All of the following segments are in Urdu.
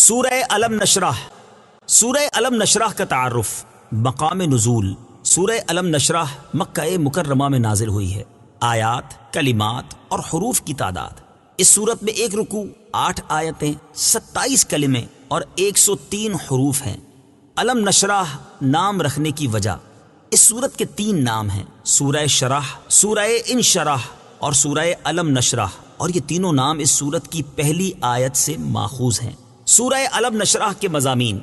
سورہ علم نشرح۔ سورہ علم نشرح کا تعارف۔ مقام نزول۔ سورہ علم نشرح مکہ مکرمہ میں نازل ہوئی ہے۔ آیات، کلمات اور حروف کی تعداد: اس صورت میں 1 رکوع، 8 آیتیں، 27 کلمے اور 103 حروف ہیں۔ علم نشرح نام رکھنے کی وجہ: اس صورت کے 3 نام ہیں، سورہ شرح، سورہ انشرح اور سورہ علم نشرح، اور یہ تینوں نام اس صورت کی پہلی آیت سے ماخوذ ہیں۔ سورہ علم نشرح کے مضامین: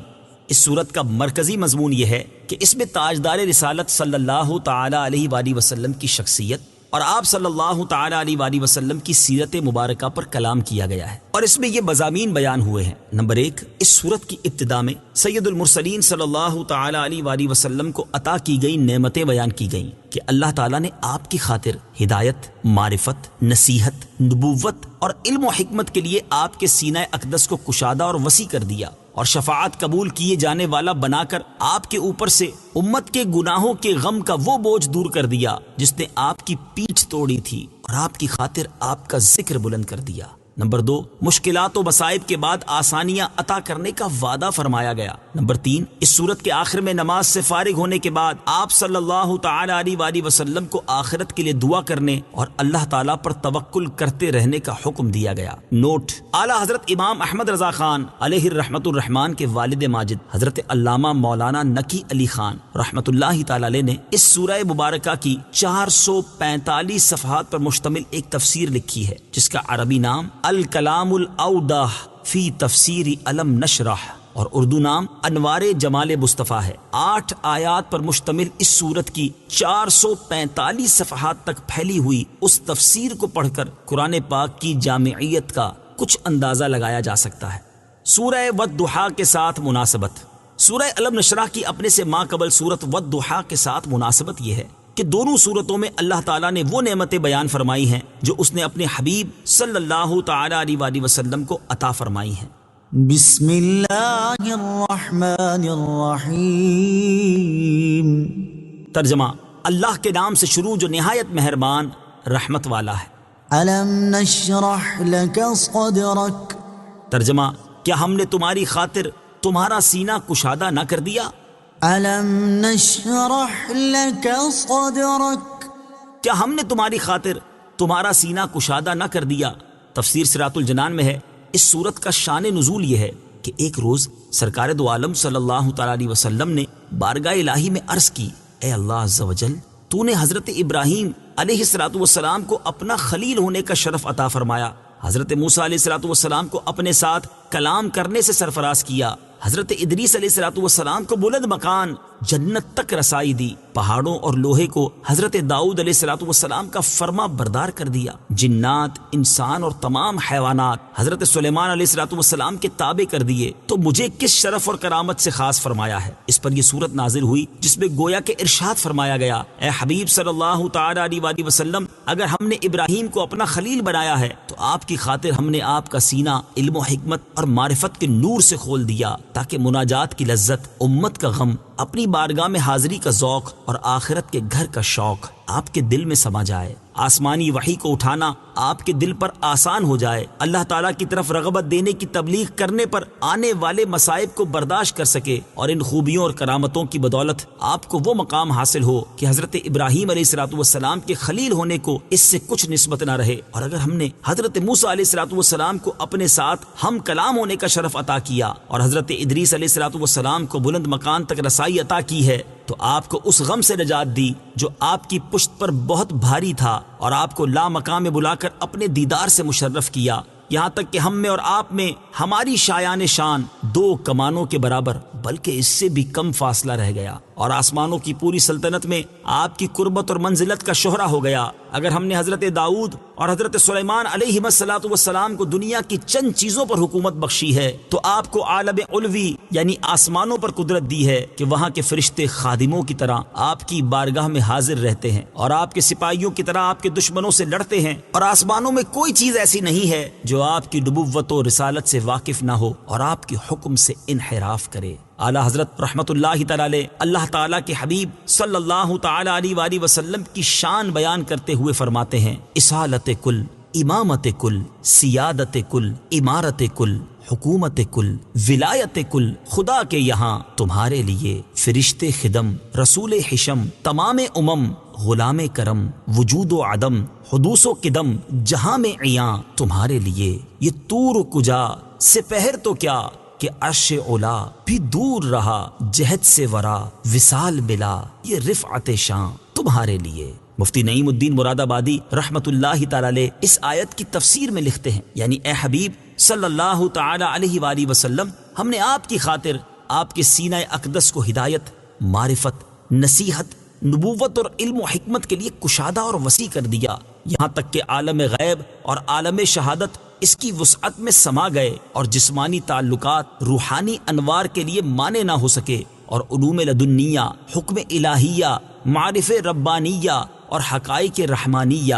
اس صورت کا مرکزی مضمون یہ ہے کہ اس میں تاجدار رسالت صلی اللہ تعالی علیہ وآلہ وسلم کی شخصیت اور آپ صلی اللہ تعالی علیہ وآلہ وسلم کی سیرت مبارکہ پر کلام کیا گیا ہے، اور اس میں یہ مضامین بیان ہوئے ہیں۔ نمبر 1، اس صورت کی ابتدا میں سید المرسلین صلی اللہ تعالی علیہ وآلہ وسلم کو عطا کی گئی نعمتیں بیان کی گئیں کہ اللہ تعالیٰ نے آپ کی خاطر ہدایت، معرفت، نصیحت، نبوت اور علم و حکمت کے لیے آپ کے سینہ اقدس کو کشادہ اور وسیع کر دیا، اور شفاعت قبول کیے جانے والا بنا کر آپ کے اوپر سے امت کے گناہوں کے غم کا وہ بوجھ دور کر دیا جس نے آپ کی پیٹھ توڑی تھی، اور آپ کی خاطر آپ کا ذکر بلند کر دیا۔ نمبر 2، مشکلات و مصائب کے بعد آسانیاں عطا کرنے کا وعدہ فرمایا گیا۔ نمبر 3، اس صورت کے آخر میں نماز سے فارغ ہونے کے بعد آپ صلی اللہ تعالی علیہ وآلہ وسلم کو آخرت کے لیے دعا کرنے اور اللہ تعالیٰ پر توکل کرتے رہنے کا حکم دیا گیا۔ نوٹ: اعلیٰ حضرت امام احمد رضا خان علیہ الرحمۃ الرحمان کے والد ماجد حضرت علامہ مولانا نقی علی خان رحمۃ اللہ تعالی علیہ نے اس سورہ مبارکہ کی 445 صفحات پر مشتمل ایک تفسیر لکھی ہے، جس کا عربی نام الکلام الاوضح فی تفسیر علم نشرح اور اردو نام انوار جمال مصطفیٰ ہے۔ 8 آیات پر مشتمل اس سورت کی 445 صفحات تک پھیلی ہوئی اس تفسیر کو پڑھ کر قرآن پاک کی جامعیت کا کچھ اندازہ لگایا جا سکتا ہے۔ سورہ والضحیٰ کے ساتھ مناسبت: سورہ علم نشرح کی اپنے سے ماقبل سورت والضحیٰ کے ساتھ مناسبت یہ ہے کہ دونوں صورتوں میں اللہ تعالیٰ نے وہ نعمتیں بیان فرمائی ہیں جو اس نے اپنے حبیب صلی اللہ تعالی علیہ وآلہ وسلم کو عطا فرمائی ہیں۔ بسم اللہ الرحمن الرحیم۔ ترجمہ: اللہ کے نام سے شروع جو نہایت مہربان رحمت والا ہے۔ الم نشرح لک صدرک۔ ترجمہ: کیا ہم نے تمہاری خاطر تمہارا سینہ کشادہ نہ کر دیا؟ الم نشرح لک صدرک۔ کیا ہم نے تمہاری خاطر تمہارا سینہ کشادہ نہ کر دیا؟ تفسیر صراط الجنان میں ہے، اس صورت کا شان نزول یہ ہے کہ ایک روز سرکار دو عالم صلی اللہ تعالی علیہ وسلم نے بارگاہ الہی میں عرض کی، اے اللہ عز و جل، تو نے حضرت ابراہیم علیہ السلام کو اپنا خلیل ہونے کا شرف عطا فرمایا، حضرت موسیٰ علیہ السلام کو اپنے ساتھ کلام کرنے سے سرفراز کیا، حضرت ادریس علیہ السلام کو بلند مکان جنت تک رسائی دی، پہاڑوں اور لوہے کو حضرت داؤد علیہ السلام کا فرما بردار کر دیا، جنات، انسان اور تمام حیوانات حضرت سلیمان علیہ السلام کے تابع کر دیے، تو مجھے کس شرف اور کرامت سے خاص فرمایا ہے۔ اس پر یہ صورت نازل ہوئی جس میں گویا کہ ارشاد فرمایا گیا، اے حبیب صلی اللہ تعالی علیہ وآلہ وسلم، اگر ہم نے ابراہیم کو اپنا خلیل بنایا ہے تو آپ کی خاطر ہم نے آپ کا سینہ علم و حکمت اور معرفت کے نور سے کھول دیا، تاکہ مناجات کی لذت، امت کا غم، اپنی بارگاہ میں حاضری کا ذوق اور آخرت کے گھر کا شوق آپ کے دل میں سما جائے، آسمانی وحی کو اٹھانا آپ کے دل پر آسان ہو جائے، اللہ تعالیٰ کی طرف رغبت دینے کی تبلیغ کرنے پر آنے والے مصائب کو برداشت کر سکے، اور ان خوبیوں اور کرامتوں کی بدولت آپ کو وہ مقام حاصل ہو کہ حضرت ابراہیم علیہ السلام کے خلیل ہونے کو اس سے کچھ نسبت نہ رہے، اور اگر ہم نے حضرت موسیٰ علیہ السلام کو اپنے ساتھ ہم کلام ہونے کا شرف عطا کیا اور حضرت ادریس علیہ السلام کو بلند مکان تک رسائی عطا کی ہے، تو آپ کو اس غم سے نجات دی جو آپ کی پشت پر بہت بھاری تھا، اور آپ کو لا مقام میں بلا کر اپنے دیدار سے مشرف کیا، یہاں تک کہ ہم میں اور آپ میں ہماری شایان شان 2 کمانوں کے برابر بلکہ اس سے بھی کم فاصلہ رہ گیا، اور آسمانوں کی پوری سلطنت میں آپ کی قربت اور منزلت کا شہرہ ہو گیا۔ اگر ہم نے حضرت داؤد اور حضرت سلیمان علیہ السلام کو دنیا کی چند چیزوں پر حکومت بخشی ہے، تو آپ کو عالم علوی یعنی آسمانوں پر قدرت دی ہے کہ وہاں کے فرشتے خادموں کی طرح آپ کی بارگاہ میں حاضر رہتے ہیں، اور آپ کے سپاہیوں کی طرح آپ کے دشمنوں سے لڑتے ہیں، اور آسمانوں میں کوئی چیز ایسی نہیں ہے جو آپ کی نبوت و رسالت سے واقف نہ ہو اور آپ کے حکم سے انحراف کرے۔ اعلیٰ حضرت رحمت اللہ تعالی اللہ تعالیٰ کے حبیب صلی اللہ تعالی علیہ وآلہ وسلم کی شان بیان کرتے ہوئے فرماتے ہیں، اصالت کل، امامت کل، سیادت کل، امارت کل، حکومت کل، ولایت کل، خدا کے یہاں تمہارے لیے فرشتے خدم، رسول حشم، تمام غلام کرم، وجود و عدم، حدوث و قدم، جہاں میں عیاں تمہارے لیے. یہ طور کجا سپہر تو کیا کہ عرش اولا بھی دور رہا، جہد سے ورا وصال ملا، یہ رفعت شان تمہارے لیے. مفتی نعیم الدین مراد آبادی رحمت اللہ تعالی علیہ اس آیت کی تفسیر میں لکھتے ہیں، یعنی اے حبیب صلی اللہ تعالی علیہ وآلہ وسلم، ہم نے آپ کی خاطر آپ کے سینہ اقدس کو ہدایت، معرفت، نصیحت، نبوت اور علم و حکمت کے لیے کشادہ اور وسیع کر دیا، یہاں تک کہ عالم غیب اور عالم شہادت اس کی وسعت میں سما گئے اور جسمانی تعلقات روحانی انوار کے لیے مانے نہ ہو سکے، اور علوم لدنیہ، حکم الہیہ، معارف ربانیہ اور حقائق رحمانیہ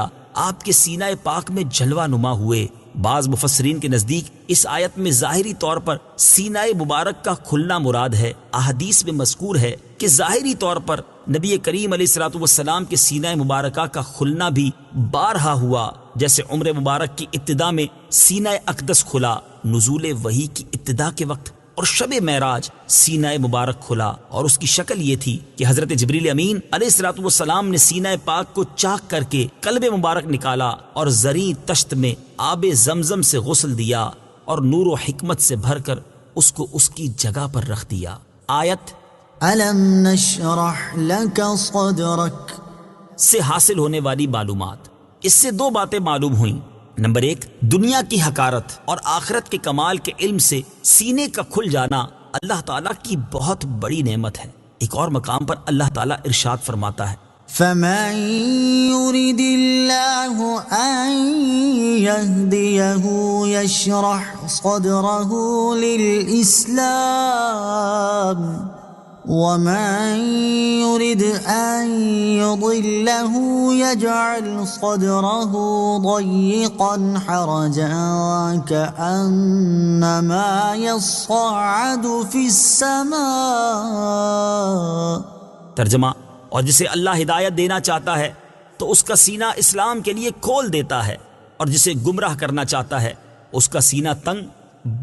آپ کے سینہ پاک میں جلوہ نما ہوئے. بعض مفسرین کے نزدیک اس آیت میں ظاہری طور پر سینہ مبارک کا کھلنا مراد ہے. احادیث میں مذکور ہے کہ ظاہری طور پر نبی کریم علیہ الصلوۃ والسلام کے سینہ مبارکہ کا کھلنا بھی بارہا ہوا، جیسے عمر مبارک کی ابتدا میں سینہ اقدس کھلا نزول وحی کی ابتدا کے وقت، اور شب معراج سینہ مبارک کھلا، اور اس کی شکل یہ تھی کہ حضرت جبریل امین علیہ الصلوۃ والسلام نے سینہ پاک کو چاک کر کے قلب مبارک نکالا اور زریں تشت میں آب زمزم سے غسل دیا اور نور و حکمت سے بھر کر اس کو اس کی جگہ پر رکھ دیا. آیت ألم نشرح لك صدرك سے حاصل ہونے والی معلومات. اس سے دو باتیں معلوم ہوئیں. نمبر 1، دنیا کی حقارت اور آخرت کے کمال کے علم سے سینے کا کھل جانا اللہ تعالیٰ کی بہت بڑی نعمت ہے. ایک اور مقام پر اللہ تعالیٰ ارشاد فرماتا ہے، فمن يرد الله أن يهديه يشرح صدره للإسلام ومن يرد أن يضله يجعل صدره ضيقا حرجا كأنما يصعد في السماء. ترجمہ، اور جسے اللہ ہدایت دینا چاہتا ہے تو اس کا سینہ اسلام کے لیے کھول دیتا ہے، اور جسے گمراہ کرنا چاہتا ہے اس کا سینہ تنگ،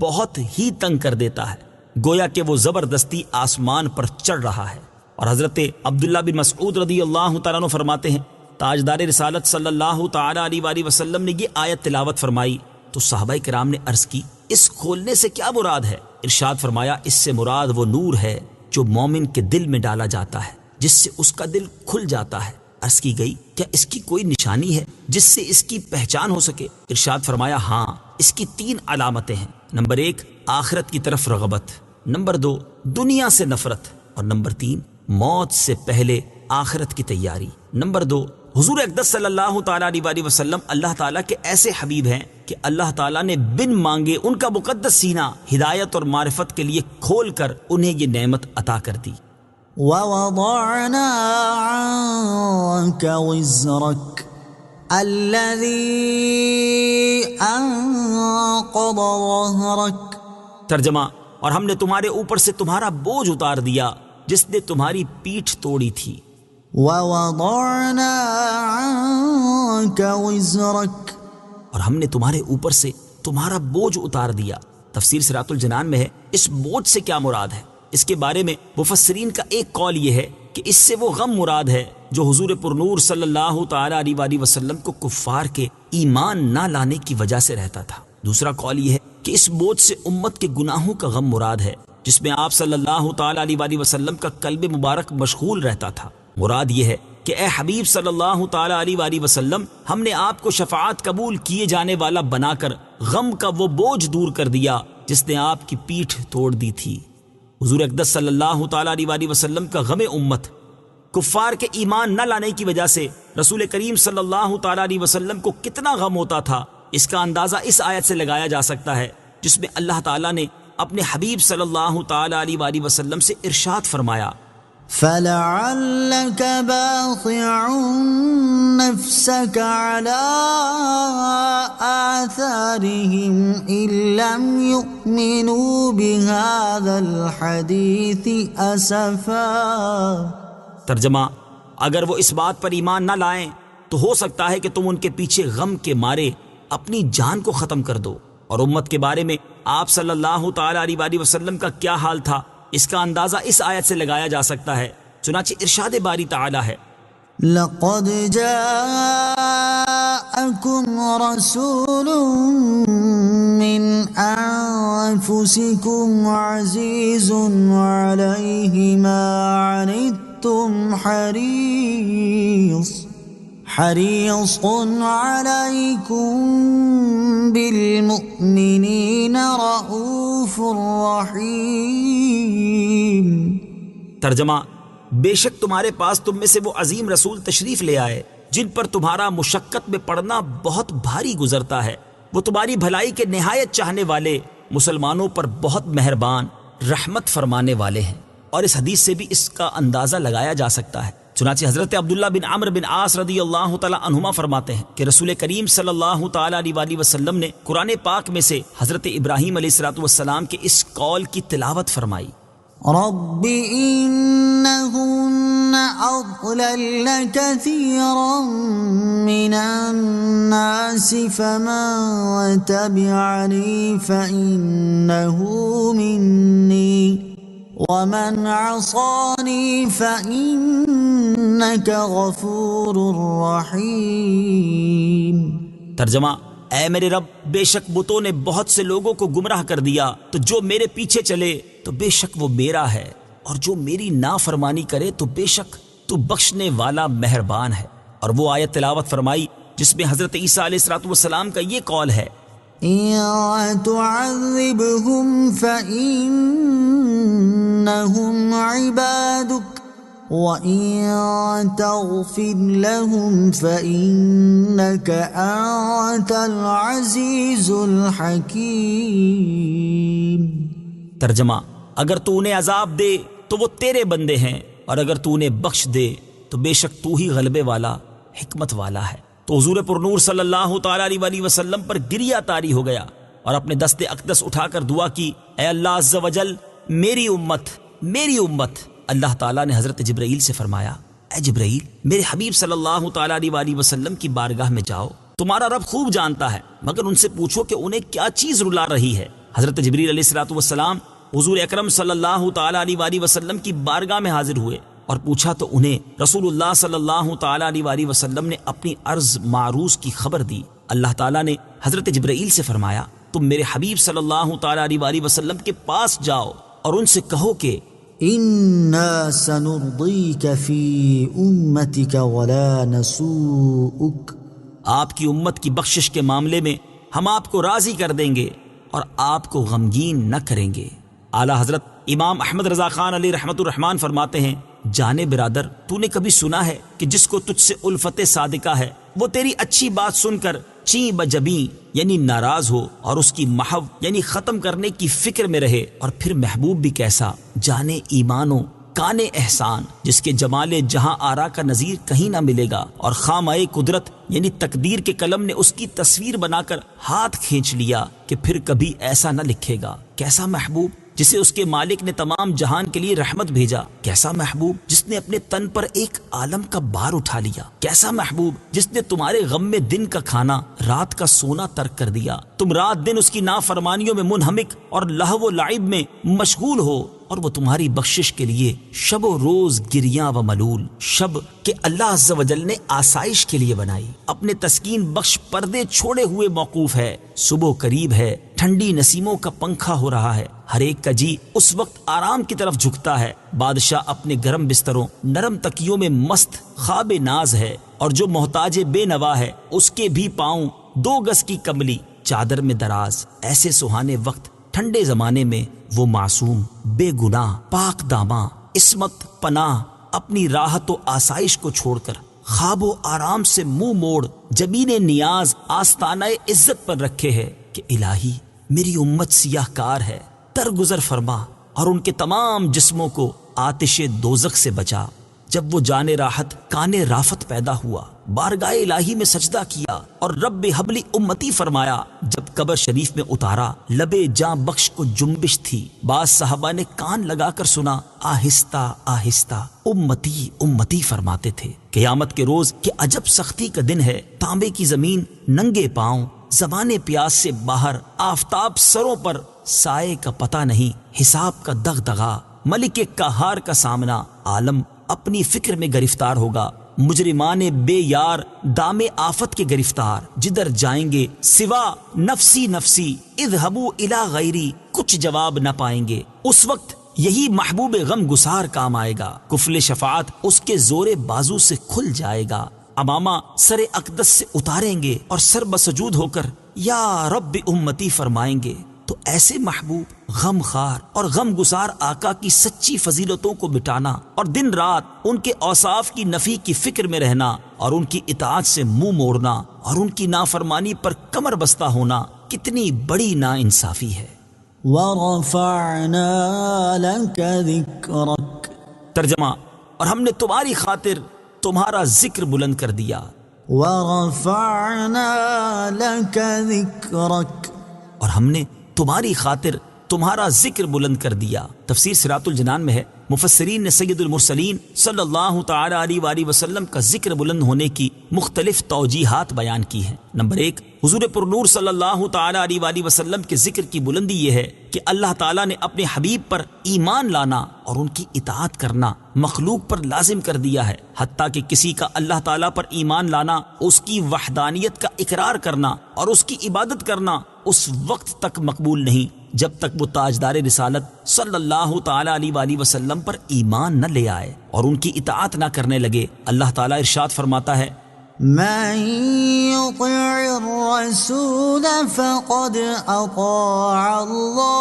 بہت ہی تنگ کر دیتا ہے، گویا کہ وہ زبردستی آسمان پر چڑھ رہا ہے. اور حضرت عبداللہ بن مسعود رضی اللہ تعالیٰ عنہ فرماتے ہیں، تاجدار رسالت صلی اللہ تعالیٰ علیہ وآلہ وسلم نے یہ آیت تلاوت فرمائی تو صحابہ کرام نے عرض کی، اس کھولنے سے کیا مراد ہے؟ ارشاد فرمایا، اس سے مراد وہ نور ہے جو مومن کے دل میں ڈالا جاتا ہے، جس سے اس کا دل کھل جاتا ہے. عرض کی گئی، کیا اس کی کوئی نشانی ہے جس سے اس کی پہچان ہو سکے؟ ارشاد فرمایا، ہاں، اس کی 3 علامتیں ہیں. نمبر 1، آخرت کی طرف رغبت. نمبر 2، دنیا سے نفرت. اور نمبر 3، موت سے پہلے آخرت کی تیاری. نمبر 2، حضور اقدس صلی اللہ تعالیٰ علیہ وآلہ وسلم اللہ تعالیٰ کے ایسے حبیب ہیں کہ اللہ تعالیٰ نے بن مانگے ان کا مقدس سینہ ہدایت اور معرفت کے لیے کھول کر انہیں یہ نعمت عطا کر دی. ووضعنا عنك وزرك الذي أنقض ظهرك. ترجمہ، اور ہم نے تمہارے اوپر سے تمہارا بوجھ اتار دیا جس نے تمہاری پیٹھ توڑی تھی. ووضعنا عنك وزرك اور ہم نے تمہارے اوپر سے تمہارا بوجھ اتار دیا. تفسیر صراط الجنان میں ہے، اس بوجھ سے کیا مراد ہے؟ اس کے بارے میں مفسرین کا ایک قول یہ ہے کہ اس سے وہ غم مراد ہے جو حضور پرنور صلی اللہ تعالی علیہ وآلہ وسلم کو کفار کے ایمان نہ لانے کی وجہ سے رہتا تھا. دوسرا قول یہ ہے کہ اس بوجھ سے امت کے گناہوں کا غم مراد ہے جس میں آپ صلی اللہ تعالی علیہ وآلہ وسلم کا قلب مبارک مشغول رہتا تھا. مراد یہ ہے کہ اے حبیب صلی اللہ تعالی علیہ وآلہ وسلم، ہم نے آپ کو شفاعت قبول کیے جانے والا بنا کر غم کا وہ بوجھ دور کر دیا جس نے آپ کی پیٹھ توڑ دی تھی. حضور اقدس صلی اللہ تعالی علیہ وآلہ وسلم کا غم امت کفار کے ایمان نہ لانے کی وجہ سے رسول کریم صلی اللہ تعالی علیہ وسلم کو کتنا غم ہوتا تھا، اس کا اندازہ اس آیت سے لگایا جا سکتا ہے جس میں اللہ تعالیٰ نے اپنے حبیب صلی اللہ تعالی علیہ وآلہ وسلم سے ارشاد فرمایا، فَلَعَلَّكَ بَاخِعٌ نَفْسَكَ عَلَىٰ آثَارِهِمْ إِن لَّمْ يُؤْمِنُوا بِهَٰذَا الْحَدِيثِ أَسَفًا. ترجمہ، اگر وہ اس بات پر ایمان نہ لائیں تو ہو سکتا ہے کہ تم ان کے پیچھے غم کے مارے اپنی جان کو ختم کر دو. اور امت کے بارے میں آپ صلی اللہ تعالی علیہ وآلہ وسلم کا کیا حال تھا، اس کا اندازہ اس آیت سے لگایا جا سکتا ہے۔ چنانچہ ارشاد باری تعالی ہے، لقد جاءكم رسول من أنفسكم عزيز عليه ما عنتم حريص عليكم بالمؤمنين رؤوف رحيم۔ ترجمہ، بے شک تمہارے پاس تم میں سے وہ عظیم رسول تشریف لے آئے جن پر تمہارا مشقت میں پڑنا بہت بھاری گزرتا ہے، وہ تمہاری بھلائی کے نہایت چاہنے والے، مسلمانوں پر بہت مہربان، رحمت فرمانے والے ہیں۔ اور اس حدیث سے بھی اس کا اندازہ لگایا جا سکتا ہے۔ چنانچہ حضرت عبداللہ بن عمرو بن عاص رضی اللہ تعالی عنہما فرماتے ہیں کہ رسول کریم صلی اللہ تعالی علیہ وآلہ وسلم نے قرآن پاک میں سے حضرت ابراہیم علیہ السلام کے اس قول کی تلاوت فرمائی، رب إنهن أضللن كثيرا من الناس فمن تبعني فإنه مني ومن عصاني فإنك غفور رحيم۔ ترجمہ، اے میرے رب، بے شک بتوں نے بہت سے لوگوں کو گمراہ کر دیا، تو جو میرے پیچھے چلے تو بے شک وہ میرا ہے، اور جو میری نافرمانی کرے تو بے شک تو بخشنے والا مہربان ہے۔ اور وہ آیت تلاوت فرمائی جس میں حضرت عیسیٰ علیہ السلام کا یہ قول ہے، إن تعذبهم فإنهم عبادك وإن تغفر لهم فإنك أنت العزيز الحكيم۔ ترجمہ، اگر تو انہیں عذاب دے تو وہ تیرے بندے ہیں، اور اگر تو انہیں بخش دے تو بے شک تو ہی غلبے والا، حکمت والا ہے۔ تو حضور پر نور صلی اللہ تعالی علیہ وآلہ وسلم پر گریہ طاری ہو گیا اور اپنے دست اقدس اٹھا کر دعا کی، اے اللہ عز و جل، میری امت، میری امت۔ اللہ تعالیٰ نے حضرت جبرائیل سے فرمایا، اے جبرائیل، میرے حبیب صلی اللہ تعالی علیہ وآلہ وسلم کی بارگاہ میں جاؤ، تمہارا رب خوب جانتا ہے، مگر ان سے پوچھو کہ انہیں کیا چیز رلا رہی ہے۔ حضرت جبریل علیہ السلام حضور اکرم صلی اللہ تعالی علیہ وآلہ وسلم کی بارگاہ میں حاضر ہوئے اور پوچھا تو انہیں رسول اللہ صلی اللہ تعالی علیہ وآلہ وسلم نے اپنی عرض معروض کی خبر دی۔ اللہ تعالیٰ نے حضرت جبرائیل سے فرمایا، تم میرے حبیب صلی اللہ تعالی علیہ وآلہ وسلم کے پاس جاؤ اور ان سے کہو کہ إنا سنرضيك في أمتك ولا نسوءك، آپ کی امت کی بخشش کے معاملے میں ہم آپ کو راضی کر دیں گے اور آپ کو غمگین نہ کریں گے۔ اعلیٰ حضرت امام احمد رضا خان علیہ رحمت الرحمان فرماتے ہیں، جانے برادر، تو نے کبھی سنا ہے کہ جس کو تجھ سے الفت صادقہ ہے وہ تیری اچھی بات سن کر چیں بجبیں یعنی ناراض ہو اور اس کی محو یعنی ختم کرنے کی فکر میں رہے؟ اور پھر محبوب بھی کیسا، جانے ایمانو کان احسان، جس کے جمال جہاں آرا کا نظیر کہیں نہ ملے گا، اور خامۂ قدرت یعنی تقدیر کے قلم نے اس کی تصویر بنا کر ہاتھ کھینچ لیا کہ پھر کبھی ایسا نہ لکھے گا۔ کیسا محبوب جسے اس کے مالک نے تمام جہان کے لیے رحمت بھیجا، کیسا محبوب جس نے اپنے تن پر ایک عالم کا بار اٹھا لیا، کیسا محبوب جس نے تمہارے غم میں دن کا کھانا، رات کا سونا ترک کر دیا، تم رات دن اس کی نافرمانیوں میں منہمک اور لہو و لعب میں مشغول ہو، اور وہ تمہاری بخشش کے لیے شب و روز گریاں و ملول، شب کہ اللہ عز و جل نے آسائش کے لیے بنائی، اپنے تسکین بخش پردے چھوڑے ہوئے موقوف ہے، صبح قریب ہے، ٹھنڈی نسیموں کا پنکھا ہو رہا ہے، ہر ایک کا جی اس وقت آرام کی طرف جھکتا ہے، بادشاہ اپنے گرم بستروں، نرم تکیوں میں مست خواب ناز ہے، اور جو محتاج بے نوا ہے اس کے بھی پاؤں 2 گز کی کملی چادر میں دراز۔ ایسے سہانے وقت ٹھنڈے زمانے میں وہ معصوم، بے گناہ، پاک داماں، عصمت پناہ اپنی راحت و آسائش کو چھوڑ کر خواب و آرام سے منہ موڑ جبین نیاز آستانہ عزت پر رکھے ہے کہ الہی میری امت سیاہ کار ہے، درگزر فرما اور ان کے تمام جسموں کو آتش دوزخ سے بچا۔ جب وہ جان راحت کان رافت پیدا ہوا، بارگاہ الہی میں سجدہ کیا اور رب حبلی امتی فرمایا۔ جب قبر شریف میں اتارا، لبے جاں بخش کو جنبش تھی، بعض صحابہ نے کان لگا کر سنا، آہستہ آہستہ امتی امتی فرماتے تھے۔ قیامت کے روز کہ عجب سختی کا دن ہے، تانبے کی زمین ننگے پاؤں زبانیں پیاس سے باہر، آفتاب سروں پر، سائے کا پتہ نہیں، حساب کا دغدغہ، ملک قہار کا سامنا، عالم اپنی فکر میں گرفتار ہوگا، مجرمان بے یار دام آفت کے گرفتار، جدھر جائیں گے سوا نفسی نفسی، اذهبوا الی غیری، کچھ جواب نہ پائیں گے۔ اس وقت یہی محبوب غم گسار کام آئے گا، کفل شفاعت اس کے زور بازو سے کھل جائے گا، امامہ سر اقدس سے اتاریں گے اور سر بسجود ہو کر یا رب امتی فرمائیں گے۔ تو ایسے محبوب غم خار اور غم گسار آقا کی سچی فضیلتوں کو مٹانا اور دن رات ان کے اوصاف کی نفی کی فکر میں رہنا اور ان کی اطاعت سے منہ موڑنا اور ان کی نافرمانی پر کمر بستہ ہونا کتنی بڑی ناانصافی ہے۔ وَرَفَعْنَا لَكَ ذِكْرَكَ، ترجمہ، اور ہم نے تمہاری خاطر تمہارا ذکر بلند کر دیا۔ وَرَفَعْنَا لَكَ ذِكْرَكَ، اور ہم نے تمہاری خاطر تمہارا ذکر بلند کر دیا۔ تفسیر صراط الجنان میں ہے، مفسرین نے سید المرسلین صلی اللہ تعالی علیہ وآلہ وسلم کا ذکر بلند ہونے کی مختلف توجیحات بیان کی ہیں۔ نمبر 1، حضور پرنور صلی اللہ تعالی علیہ وآلہ وسلم کے ذکر کی بلندی یہ ہے کہ اللہ تعالیٰ نے اپنے حبیب پر ایمان لانا اور ان کی اطاعت کرنا مخلوق پر لازم کر دیا ہے، حتیٰ کہ کسی کا اللہ تعالیٰ پر ایمان لانا، اس کی وحدانیت کا اقرار کرنا اور اس کی عبادت کرنا اس وقت تک مقبول نہیں جب تک وہ تاجدار رسالت صلی اللہ تعالی علیہ وآلہ وسلم پر ایمان نہ لے آئے اور ان کی اطاعت نہ کرنے لگے۔ اللہ تعالیٰ ارشاد فرماتا ہے، مَن يُطِعِ الرَّسُولَ فَقَدْ أَطَاعَ اللَّهَ،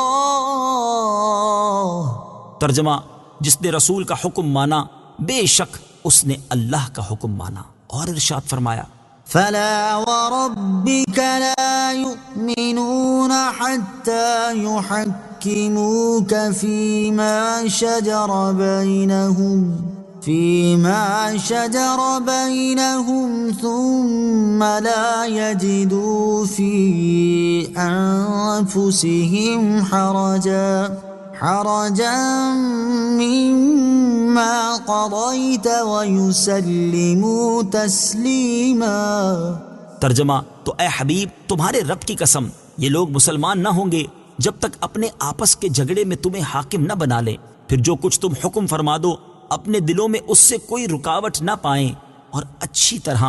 ترجمہ، جس نے رسول کا حکم مانا بے شک اس نے اللہ کا حکم مانا۔ اور ارشاد فرمایا، فَلَا وَرَبِّكَ لَا يُؤْمِنُونَ حَتَّى يُحَكِّمُوكَ فِيمَا شَجَرَ بَيْنَهُمْ ثُمَّ لَا يَجِدُوا فِي أَنفُسِهِمْ حَرَجًا مِّمَّا قَضَيْتَ وَيُسَلِّمُوا تَسْلِيمًا۔ ترجمہ، تو اے حبیب تمہارے رب کی قسم، یہ لوگ مسلمان نہ ہوں گے جب تک اپنے آپس کے جھگڑے میں تمہیں حاکم نہ بنا لیں، پھر جو کچھ تم حکم فرما دو اپنے دلوں میں اس سے کوئی رکاوٹ نہ پائیں اور اچھی طرح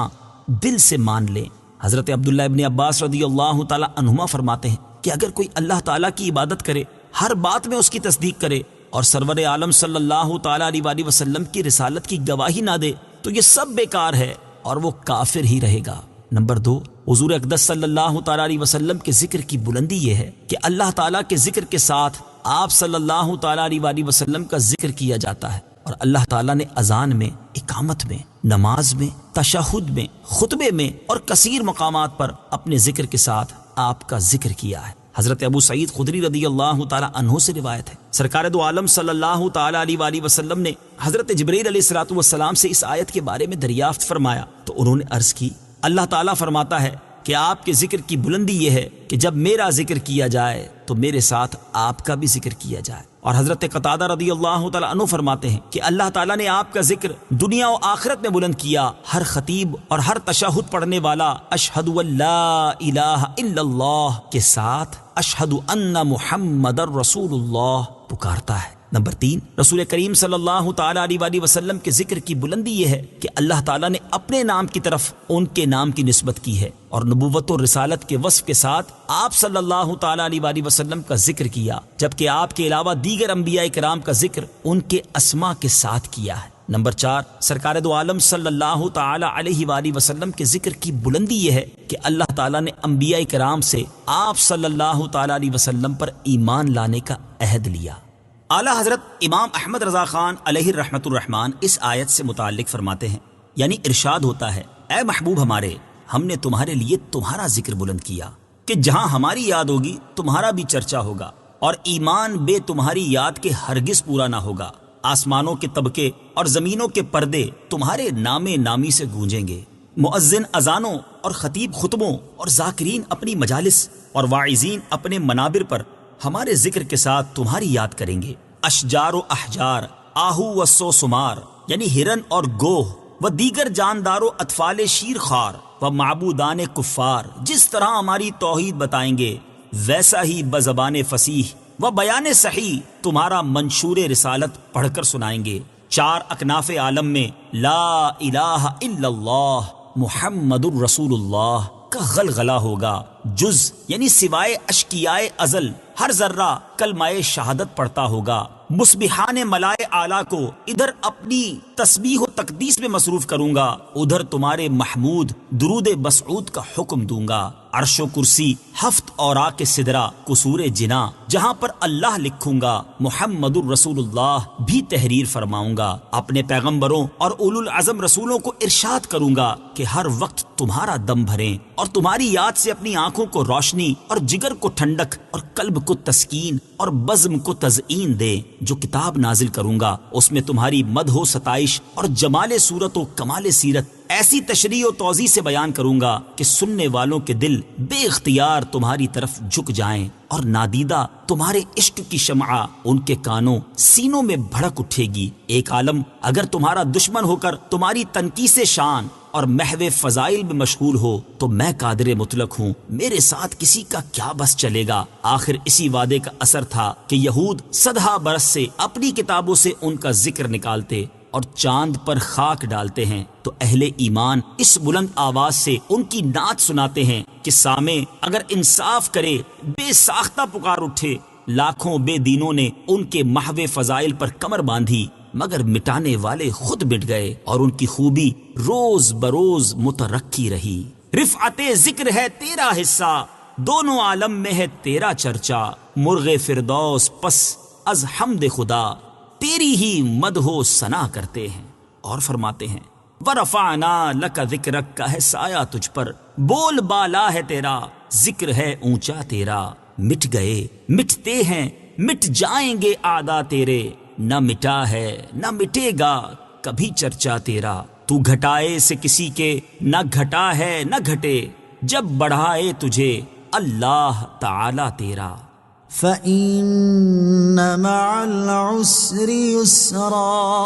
دل سے مان لیں۔ حضرت عبداللہ ابن عباس رضی اللہ تعالی عنہما فرماتے ہیں کہ اگر کوئی اللہ تعالیٰ کی عبادت کرے، ہر بات میں اس کی تصدیق کرے اور سرور عالم صلی اللہ تعالی علیہ وآلہ وسلم کی رسالت کی گواہی نہ دے تو یہ سب بیکار ہے اور وہ کافر ہی رہے گا۔ نمبر 2، حضور اقدس صلی اللہ تعالی علیہ وسلم کے ذکر کی بلندی یہ ہے کہ اللہ تعالیٰ کے ذکر کے ساتھ آپ صلی اللہ تعالی علیہ وآلہ وسلم کا ذکر کیا جاتا ہے، اور اللہ تعالیٰ نے اذان میں، اقامت میں، نماز میں، تشہد میں، خطبے میں اور کثیر مقامات پر اپنے ذکر کے ساتھ آپ کا ذکر کیا ہے۔ حضرت ابو سعید خدری رضی اللہ تعالی عنہ سے روایت ہے، سرکار دو عالم صلی اللہ تعالی علیہ وآلہ وسلم نے حضرت جبرائیل علیہ الصلوۃ والسلام سے اس آیت کے بارے میں دریافت فرمایا تو انہوں نے عرض کی، اللہ تعالیٰ فرماتا ہے کہ آپ کے ذکر کی بلندی یہ ہے کہ جب میرا ذکر کیا جائے تو میرے ساتھ آپ کا بھی ذکر کیا جائے۔ اور حضرت قتادہ رضی اللہ تعالیٰ عنہ فرماتے ہیں کہ اللہ تعالیٰ نے آپ کا ذکر دنیا و آخرت میں بلند کیا، ہر خطیب اور ہر تشہد پڑھنے والا اشہد ان لا الہ الا اللہ کے ساتھ اشہد ان محمد رسول اللہ پکارتا ہے۔ نمبر 3، رسول کریم صلی اللہ تعالی علیہ وآلہ وسلم کے ذکر کی بلندی یہ ہے کہ اللہ تعالیٰ نے اپنے نام کی طرف ان کے نام کی نسبت کی ہے اور نبوت و رسالت کے وصف کے ساتھ آپ صلی اللہ تعالی علیہ وآلہ وسلم کا ذکر کیا، جبکہ آپ کے علاوہ دیگر انبیاء کرام کا ذکر ان کے اسماء کے ساتھ کیا ہے۔ نمبر 4، سرکار دو عالم صلی اللہ تعالی علیہ وآلہ وسلم کے ذکر کی بلندی یہ ہے کہ اللہ تعالیٰ نے انبیاء کرام سے آپ صلی اللہ تعالی علیہ وسلم پر ایمان لانے کا عہد لیا۔ اعلیٰ حضرت امام احمد رضا خان علیہ الرحمۃ الرحمان اس آیت سے متعلق فرماتے ہیں، یعنی ارشاد ہوتا ہے، اے محبوب ہمارے، ہم نے تمہارے لیے تمہارا ذکر بلند کیا کہ جہاں ہماری یاد ہوگی تمہارا بھی چرچا ہوگا، اور ایمان بے تمہاری یاد کے ہرگز پورا نہ ہوگا۔ آسمانوں کے طبقے اور زمینوں کے پردے تمہارے نام نامی سے گونجیں گے، مؤذن اذانوں اور خطیب خطبوں اور ذاکرین اپنی مجالس اور واعظین اپنے منابر پر ہمارے ذکر کے ساتھ تمہاری یاد کریں گے۔ اشجار و احجار، آہو و سو سمار یعنی ہرن اور گوہ و دیگر جاندار و اطفال شیر خار و معبودان کفار جس طرح ہماری توحید بتائیں گے ویسا ہی بزبان فصیح و بیان صحیح تمہارا منشور رسالت پڑھ کر سنائیں گے۔ چار اکناف عالم میں لا الہ الا اللہ محمد الرسول اللہ کا غلغلہ ہوگا، جز یعنی سوائے اشکیائے ازل ہر ذرہ کلمہ شہادت پڑھتا ہوگا۔ مسبحان ملائے اعلیٰ کو ادھر اپنی تسبیح و تقدیس میں مصروف کروں گا، ادھر تمہارے محمود درود مسعود کا حکم دوں گا۔ عرش و کرسی، ہفت اوراق سدرہ، قصور جنا، جہاں پر اللہ لکھوں گا محمد الرسول اللہ بھی تحریر فرماؤں گا۔ اپنے پیغمبروں اور اولو العزم رسولوں کو ارشاد کروں گا کہ ہر وقت تمہارا دم بھریں اور تمہاری یاد سے اپنی آنکھوں کو روشنی اور جگر کو ٹھنڈک اور قلب کو تسکین اور بزم کو تزئین دے۔ جو کتاب نازل کروں گا اس میں تمہاری مدح و ستائش اور جمال صورت و کمال سیرت ایسی تشریح و توضیح سے بیان کروں گا کہ سننے والوں کے دل بے اختیار تمہاری طرف جھک جائیں اور نادیدہ تمہارے عشق کی شمع ان کے کانوں سینوں میں بھڑک اٹھے گی۔ ایک عالم اگر تمہارا دشمن ہو کر تمہاری تنقیص شان اور محو فضائل میں مشغول ہو تو میں قادر مطلق ہوں، میرے ساتھ کسی کا کیا بس چلے گا۔ آخر اسی وعدے کا اثر تھا کہ یہود صدہا برس سے اپنی کتابوں سے ان کا ذکر نکالتے اور چاند پر خاک ڈالتے ہیں، تو اہل ایمان اس بلند آواز سے ان کی نعت سناتے ہیں کہ سامع اگر انصاف کرے بے ساختہ پکار اٹھے۔ لاکھوں بے دینوں نے ان کے محو فضائل پر کمر باندھی مگر مٹانے والے خود مٹ گئے اور ان کی خوبی روز بروز مترقی رہی۔ رفعت ذکر ہے تیرا حصہ، دونوں عالم میں ہے تیرا چرچا، مرغ فردوس پس از حمد خدا تیری ہی مدح و ثنا کرتے ہیں۔ اور فرماتے ہیں وَرَفَعْنَا لَكَ ذِكْرَكَ کا ہے سایہ تجھ پر، بول بالا ہے تیرا، ذکر ہے اونچا تیرا۔ مٹ گئے مٹتے ہیں مٹ جائیں گے اعداء تیرے، نہ مٹا ہے نہ مٹے گا کبھی چرچا تیرا۔ تو گھٹائے سے کسی کے نہ گھٹا ہے نہ گھٹے، جب بڑھائے تجھے اللہ تعالی تیرا۔ فَإِنَّ مَعَ الْعُسْرِ يُسْرًا،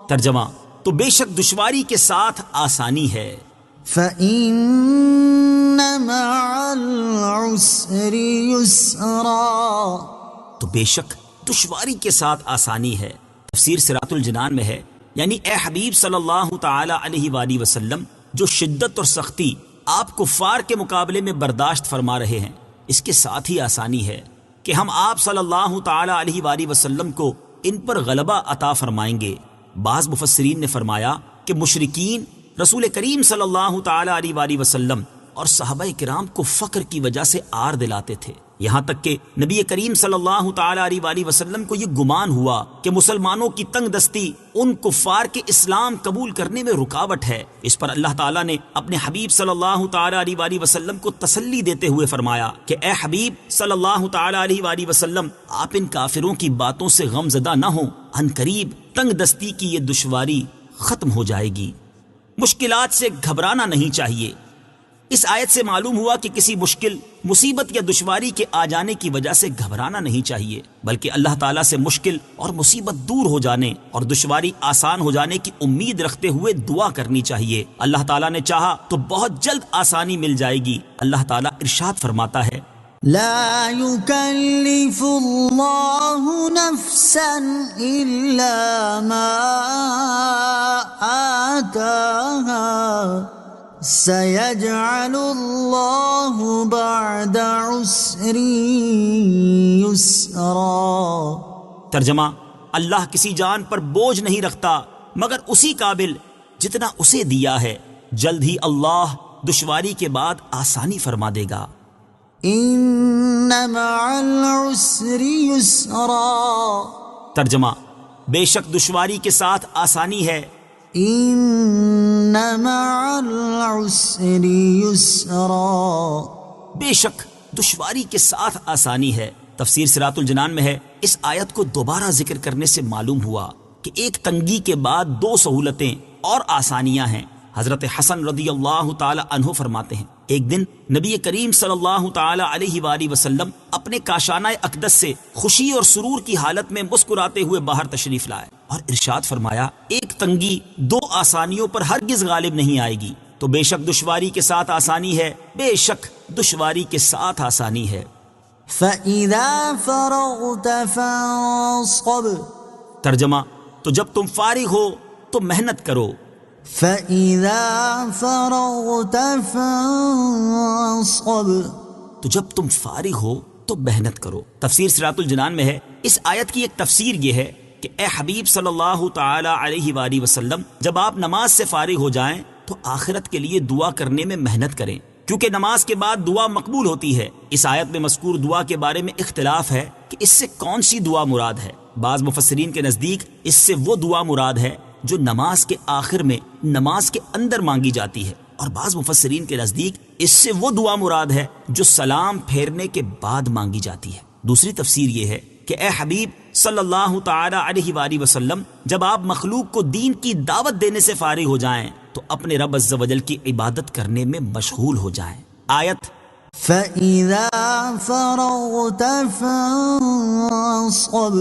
ترجمہ تو بے شک دشواری کے ساتھ آسانی ہے۔ فَإِنَّ مَعَ الْعُسْرِ يُسْرًا، تو بے شک دشواری کے ساتھ آسانی ہے۔ تفسیر صراط الجنان میں ہے یعنی اے حبیب صلی اللہ تعالی علیہ وآلہ وسلم جو شدت اور سختی آپ کفار کے مقابلے میں برداشت فرما رہے ہیں، اس کے ساتھ ہی آسانی ہے کہ ہم آپ صلی اللہ تعالی علیہ وآلہ وسلم کو ان پر غلبہ عطا فرمائیں گے۔ بعض مفسرین نے فرمایا کہ مشرکین رسول کریم صلی اللہ تعالی علیہ وآلہ وسلم اور صحابہ کرام کو فقر کی وجہ سے آر دلاتے تھے، یہاں تک کہ نبی کریم صلی اللہ تعالی علیہ وآلہ وسلم کو یہ گمان ہوا کہ مسلمانوں کی تنگ دستی ان کفار کے اسلام قبول کرنے میں رکاوٹ ہے۔ اس پر اللہ تعالیٰ نے اپنے حبیب صلی اللہ تعالی علیہ وآلہ وسلم کو تسلی دیتے ہوئے فرمایا کہ اے حبیب صلی اللہ تعالی علیہ وآلہ وسلم آپ ان کافروں کی باتوں سے غم زدہ نہ ہوں، عن قریب تنگ دستی کی یہ دشواری ختم ہو جائے گی۔ مشکلات سے گھبرانا نہیں چاہیے۔ اس آیت سے معلوم ہوا کہ کسی مشکل مصیبت یا دشواری کے آ جانے کی وجہ سے گھبرانا نہیں چاہیے، بلکہ اللہ تعالیٰ سے مشکل اور مصیبت دور ہو جانے اور دشواری آسان ہو جانے کی امید رکھتے ہوئے دعا کرنی چاہیے۔ اللہ تعالیٰ نے چاہا تو بہت جلد آسانی مل جائے گی۔ اللہ تعالیٰ ارشاد فرماتا ہے لا يكلف الله نفسا إلا ما آتاها سيجعل الله بعد عسر يسرا۔ ترجمہ اللہ کسی جان پر بوجھ نہیں رکھتا مگر اسی قابل جتنا اسے دیا ہے، جلد ہی اللہ دشواری کے بعد آسانی فرما دے گا۔ ان مع العسر يسرا، ترجمہ بے شک دشواری کے ساتھ آسانی ہے۔ ان مع العسر يسرا، بے شک دشواری کے ساتھ آسانی ہے۔ تفسیر صراط الجنان میں ہے اس آیت کو دوبارہ ذکر کرنے سے معلوم ہوا کہ ایک تنگی کے بعد دو سہولتیں اور آسانیاں ہیں۔ حضرت حسن رضی اللہ تعالی عنہ فرماتے ہیں ایک دن نبی کریم صلی اللہ تعالی علیہ وآلہ وسلم اپنے کاشانہ اقدس سے خوشی اور سرور کی حالت میں مسکراتے ہوئے باہر تشریف لائے اور ارشاد فرمایا ایک تنگی دو آسانیوں پر ہرگز غالب نہیں آئے گی، تو بے شک دشواری کے ساتھ آسانی ہے، بے شک دشواری کے ساتھ آسانی ہے۔ فَإِذَا فَرَغْتَ فَانصَبْ، ترجمہ، تو جب تم فارغ ہو تو محنت کرو۔ فَإِذَا فَرَغْتَ فَانصَبْ، تو جب تم فارغ ہو تو محنت کرو۔ تفسیر صراط الجنان میں ہے، اس آیت کی ایک تفسیر یہ ہے کہ اے حبیب صلی اللہ تعالی علیہ وآلہ وسلم، جب آپ نماز سے فارغ ہو جائیں تو آخرت کے لیے دعا کرنے میں محنت کریں، کیونکہ نماز کے بعد دعا مقبول ہوتی ہے۔ اس آیت میں مذکور دعا کے بارے میں اختلاف ہے کہ اس سے کون سی دعا مراد ہے۔ بعض مفسرین کے نزدیک اس سے وہ دعا مراد ہے جو نماز کے آخر میں نماز کے اندر مانگی جاتی ہے، اور بعض مفسرین کے نزدیک اس سے وہ دعا مراد ہے جو سلام پھیرنے کے بعد مانگی جاتی ہے۔ دوسری تفسیر یہ ہے کہ اے حبیب صلی اللہ تعالی علیہ وآلہ وسلم، جب آپ مخلوق کو دین کی دعوت دینے سے فارغ ہو جائیں تو اپنے رب عز و جل کی عبادت کرنے میں مشغول ہو جائیں۔ آیت فَإِذَا فَرَغْتَ فَانصَبْ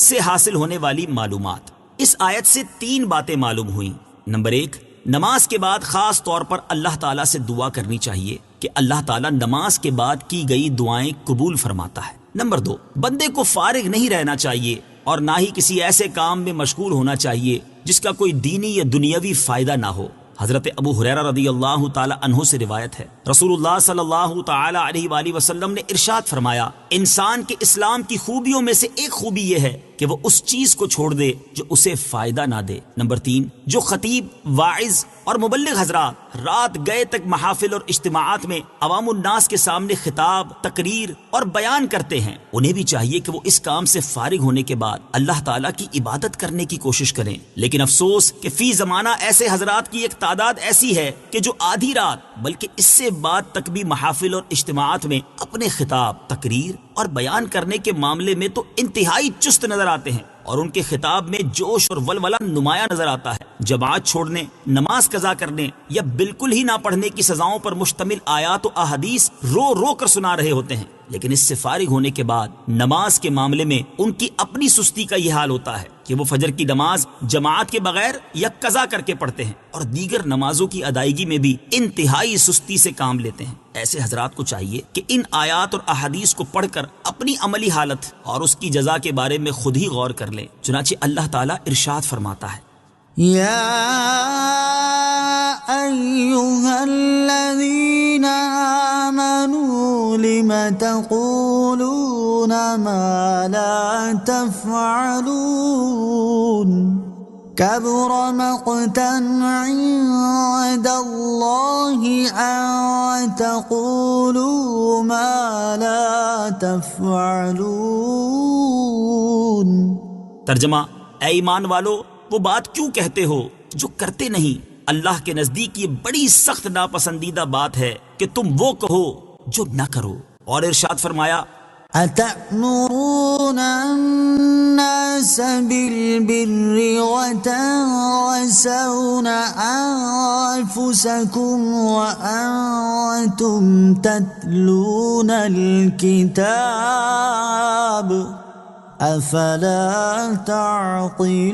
سے حاصل ہونے والی معلومات۔ اس آیت سے 3 باتیں معلوم ہوئیں۔ نمبر 1، نماز کے بعد خاص طور پر اللہ تعالیٰ سے دعا کرنی چاہیے کہ اللہ تعالیٰ نماز کے بعد کی گئی دعائیں قبول فرماتا ہے۔ نمبر 2، بندے کو فارغ نہیں رہنا چاہیے اور نہ ہی کسی ایسے کام میں مشغول ہونا چاہیے جس کا کوئی دینی یا دنیاوی فائدہ نہ ہو۔ حضرت ابو ہریرہ رضی اللہ تعالی عنہ سے روایت ہے، رسول اللہ صلی اللہ تعالی علیہ وآلہ وسلم نے ارشاد فرمایا، انسان کے اسلام کی خوبیوں میں سے ایک خوبی یہ ہے کہ وہ اس چیز کو چھوڑ دے جو اسے فائدہ نہ دے۔ نمبر 3، جو خطیب، واعظ اور مبلغ حضرات رات گئے تک محافل اور اجتماعات میں عوام الناس کے سامنے خطاب، تقریر اور بیان کرتے ہیں، انہیں بھی چاہیے کہ وہ اس کام سے فارغ ہونے کے بعد اللہ تعالیٰ کی عبادت کرنے کی کوشش کریں۔ لیکن افسوس کہ فی زمانہ ایسے حضرات کی ایک تعداد ایسی ہے کہ جو آدھی رات بلکہ اس سے بعد تک بھی محافل اور اجتماعات میں اپنے خطاب، تقریر اور بیان کرنے کے معاملے میں تو انتہائی چست نظر آتے ہیں، اور ان کے خطاب میں جوش اور ولولہ نمایاں نظر آتا ہے۔ جماعت چھوڑنے، نماز قضا کرنے یا بالکل ہی نہ پڑھنے کی سزاؤں پر مشتمل آیات و احادیث رو رو کر سنا رہے ہوتے ہیں، لیکن اس سے فارغ ہونے کے بعد نماز کے معاملے میں ان کی اپنی سستی کا یہ حال ہوتا ہے کہ وہ فجر کی نماز جماعت کے بغیر یا قضا کر کے پڑھتے ہیں، اور دیگر نمازوں کی ادائیگی میں بھی انتہائی سستی سے کام لیتے ہیں۔ ایسے حضرات کو چاہیے کہ ان آیات اور احادیث کو پڑھ کر اپنی عملی حالت اور اس کی جزا کے بارے میں خود ہی غور کر لیں۔ چنانچہ اللہ تعالیٰ ارشاد فرماتا ہے، یا ایھا الذین آمنوا لم تقولون ما لا تفعلون كبر مقتا عند الله أن تقولوا ما لا تفعلون۔ ترجمہ، اے ایمان والو، وہ بات کیوں کہتے ہو جو کرتے نہیں؟ اللہ کے نزدیک یہ بڑی سخت ناپسندیدہ بات ہے کہ تم وہ کہو جو نہ کرو۔ اور ارشاد فرمایا، أتأمرون الناس بالبر وتنسون أنفسكم وأنتم تتلون الكتاب أفلا تعقلون۔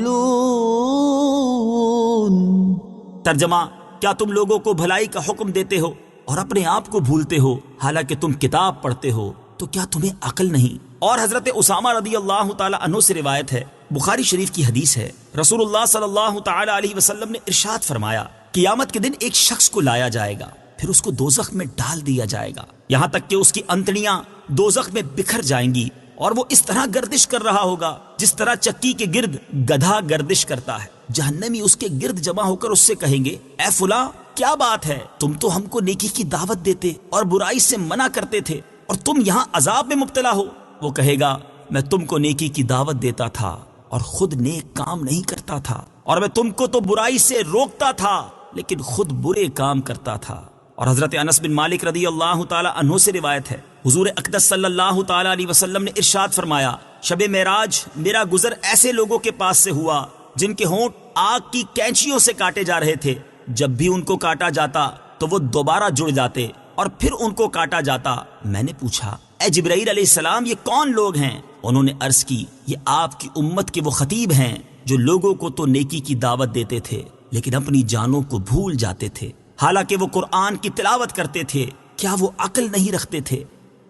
ترجمہ، کیا تم لوگوں کو بھلائی کا حکم دیتے ہو اور اپنے آپ کو بھولتے ہو حالانکہ تم کتاب پڑھتے ہو؟ تو کیا تمہیں عقل نہیں؟ اور حضرت اسامہ رضی اللہ تعالی عنہ سے روایت ہے، بخاری شریف کی حدیث ہے، رسول اللہ صلی اللہ تعالی علیہ وسلم نے ارشاد فرمایا، قیامت کے دن ایک شخص کو لایا جائے گا، پھر اس کو دوزخ میں ڈال دیا جائے گا، یہاں تک کہ اس کی انتڑیاں دوزخ میں بکھر جائیں گی، اور وہ اس طرح گردش کر رہا ہوگا جس طرح چکی کے گرد گدھا گردش کرتا ہے۔ جہنمی اس کے گرد جمع ہو کر اس سے کہیں گے، اے فلاں، کیا بات ہے؟ تم تو ہم کو نیکی کی دعوت دیتے اور برائی سے منع کرتے تھے، اور تم یہاں عذاب میں مبتلا ہو۔ وہ کہے گا، میں تم کو نیکی کی دعوت دیتا تھا اور خود نیک کام نہیں کرتا تھا، اور میں تم کو تو برائی سے روکتا تھا لیکن خود برے کام کرتا تھا۔ اور حضرت انس بن مالک رضی اللہ تعالی عنہ سے روایت ہے، حضور اقدس صلی اللہ تعالی علیہ وسلم نے ارشاد فرمایا، شب معراج میرا گزر ایسے لوگوں کے پاس سے ہوا جن کے ہونٹ آگ کی کینچیوں سے کاٹے جا رہے تھے، جب بھی ان کو کاٹا جاتا تو وہ دوبارہ جڑ جاتے اور پھر ان کو کاٹا جاتا۔ میں نے پوچھا، اے جبرائیل علیہ السلام، یہ کون لوگ ہیں؟ انہوں نے عرض کی، یہ آپ کی امت کے وہ خطیب ہیں جو لوگوں کو تو نیکی کی دعوت دیتے تھے لیکن اپنی جانوں کو بھول جاتے تھے۔ حالانکہ وہ قرآن کی تلاوت کرتے تھے، کیا وہ عقل نہیں رکھتے تھے؟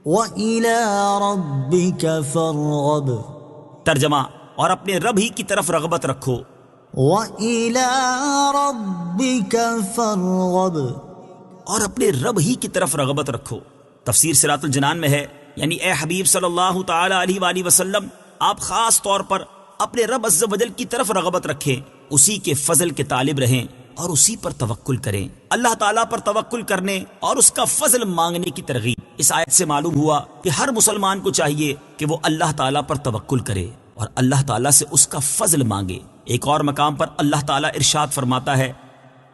وَإِلَىٰ رَبِّكَ فَارْغَب ترجمہ، اور اپنے رب ہی کی طرف رغبت رکھو۔ وَإِلَىٰ رَبِّكَ فَارْغَب اور اپنے رب ہی کی طرف رغبت رکھو۔ تفسیر صراط الجنان میں ہے، یعنی اے حبیب صلی اللہ تعالی علیہ وآلہ وسلم، آپ خاص طور پر اپنے رب عز و جل کی طرف رغبت رکھیں، اسی کے فضل کے طالب رہیں اور اسی پر توکل کریں۔ اللہ تعالیٰ پر توکل کرنے اور اس کا فضل مانگنے کی ترغیب اس آیت سے معلوم ہوا کہ ہر مسلمان کو چاہیے کہ وہ اللہ تعالیٰ پر توکل کرے اور اللہ تعالیٰ سے اس کا فضل مانگے۔ ایک اور مقام پر اللہ تعالیٰ ارشاد فرماتا ہے،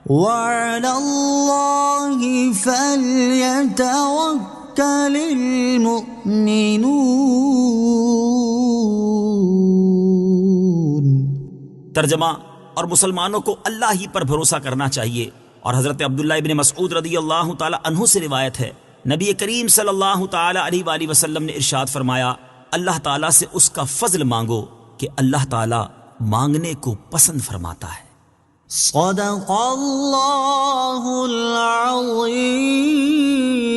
وَعَلَى اللَّهِ فَلْيَتَوَكَّلِ الْمُؤْمِنُونَ۔ ترجمہ، اور مسلمانوں کو اللہ ہی پر بھروسہ کرنا چاہیے۔ اور حضرت عبداللہ ابن مسعود رضی اللہ تعالی عنہ سے روایت ہے، نبی کریم صلی اللہ تعالی علیہ وآلہ وسلم نے ارشاد فرمایا، اللہ تعالیٰ سے اس کا فضل مانگو کہ اللہ تعالیٰ مانگنے کو پسند فرماتا ہے۔ صدق اللہ العظیم۔